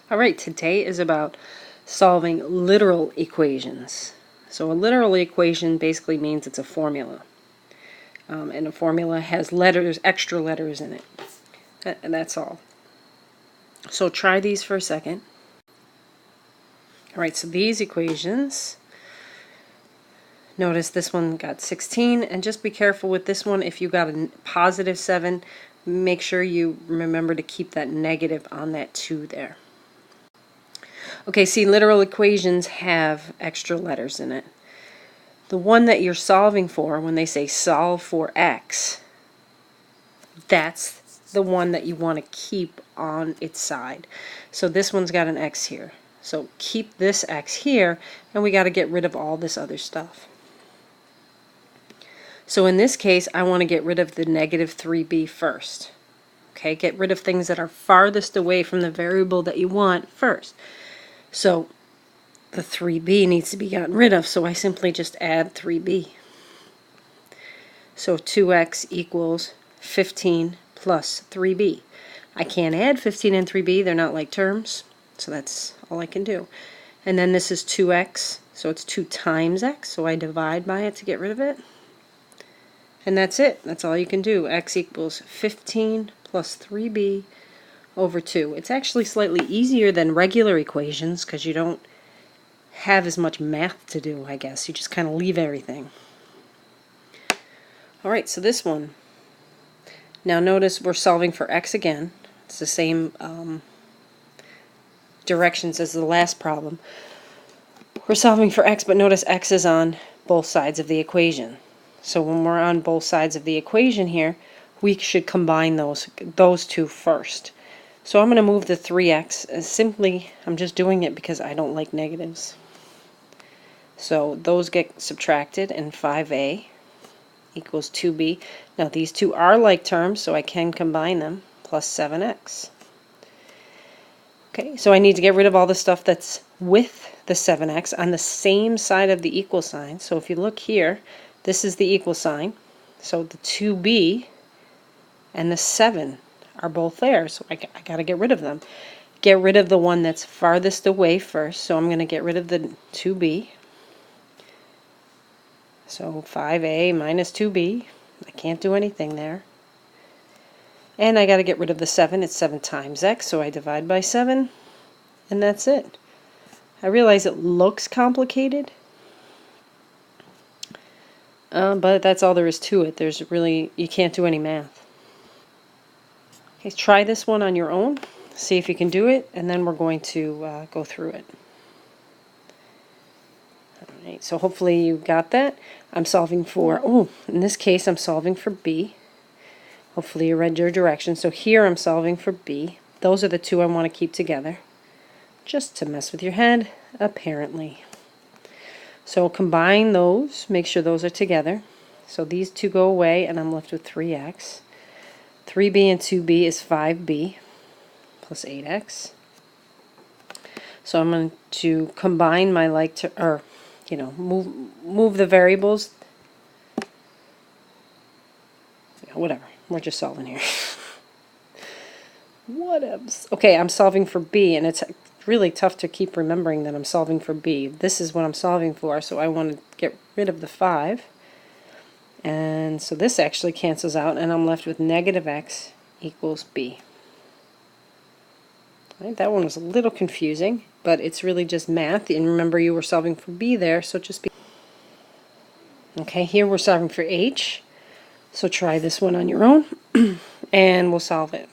All right, today is about solving literal equations. So a literal equation basically means it's a formula. And a formula has letters, extra letters in it. And that's all. So try these for a second. All right, so these equations, notice this one got 16, and just be careful with this one. If you got a positive 7, make sure you remember to keep that negative on that 2 there. Okay, see, literal equations have extra letters in it. The one that you're solving for, when they say solve for x, that's the one that you want to keep on its side. So this one's got an x here. So keep this x here, and we got to get rid of all this other stuff. So in this case, I want to get rid of the negative 3b first. Okay, get rid of things that are farthest away from the variable that you want first. So the 3b needs to be gotten rid of, so I simply just add 3b. So 2x equals 15 plus 3b. I can't add 15 and 3b, they're not like terms, so that's all I can do. And then this is 2x, so it's 2 times x, so I divide by it to get rid of it. And that's it, that's all you can do. X equals 15 plus 3b over 2. It's actually slightly easier than regular equations because you don't have as much math to do, I guess. You just kind of leave everything. Alright, so this one. Now notice we're solving for x again. It's the same directions as the last problem. We're solving for x, but notice x is on both sides of the equation. So when we're on both sides of the equation here, we should combine those two first. So I'm going to move the 3x. Simply, I'm just doing it because I don't like negatives. So those get subtracted, and 5a equals 2b. Now these two are like terms, so I can combine them, plus 7x. Okay, so I need to get rid of all the stuff that's with the 7x on the same side of the equal sign. So if you look here, this is the equal sign. So the 2b and the 7 are both there, so I got to get rid of them. Get rid of the one that's farthest away first, so I'm going to get rid of the 2b. So 5a minus 2b, I can't do anything there. And I got to get rid of the 7, it's 7 times x, so I divide by 7, and that's it. I realize it looks complicated, but that's all there is to it. There's really, you can't do any math. Okay, try this one on your own, see if you can do it, and then we're going to go through it. Alright, so hopefully you got that. I'm solving for, in this case I'm solving for b. Hopefully you read your directions. So here I'm solving for b. Those are the two I want to keep together. Just to mess with your head, apparently. So combine those, make sure those are together. So these two go away and I'm left with 3x. 3b and 2b is 5b plus 8x. So I'm going to combine my move the variables. Whatever, we're just solving here. Whatevs. Okay, I'm solving for b, and it's really tough to keep remembering that I'm solving for b. This is what I'm solving for, so I want to get rid of the 5. And so this actually cancels out, and I'm left with negative x equals b. Right, that one was a little confusing, but it's really just math, and remember you were solving for b there, so just be. Okay, here we're solving for h, so try this one on your own, and we'll solve it.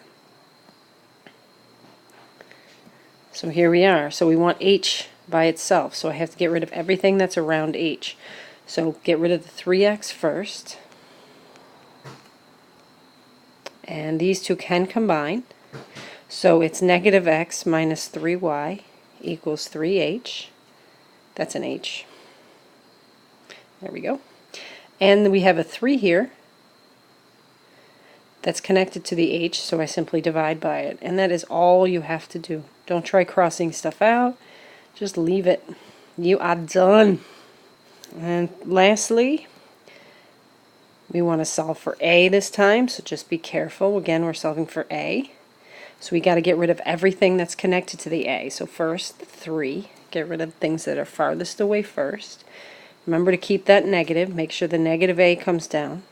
So here we are. So we want h by itself, so I have to get rid of everything that's around h. So get rid of the 3x first, and these two can combine. So it's negative x minus 3y equals 3h. That's an h. There we go. And we have a 3 here that's connected to the h, so I simply divide by it. And that is all you have to do. Don't try crossing stuff out. Just leave it. You are done. And lastly, we want to solve for a this time, so just be careful. Again, we're solving for a. So we got to get rid of everything that's connected to the a. So first, 3. Get rid of things that are farthest away first. Remember to keep that negative. Make sure the negative a comes down.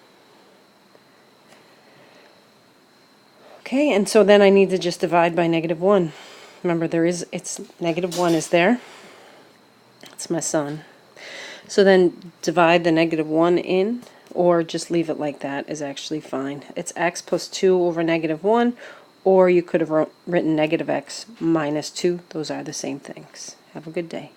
Okay, and so then I need to just divide by -1. Remember, it's -1 is there. It's my son. So then divide the -1 in, or just leave it like that is actually fine. It's x plus 2 over -1, or you could have written -x minus 2. Those are the same things. Have a good day.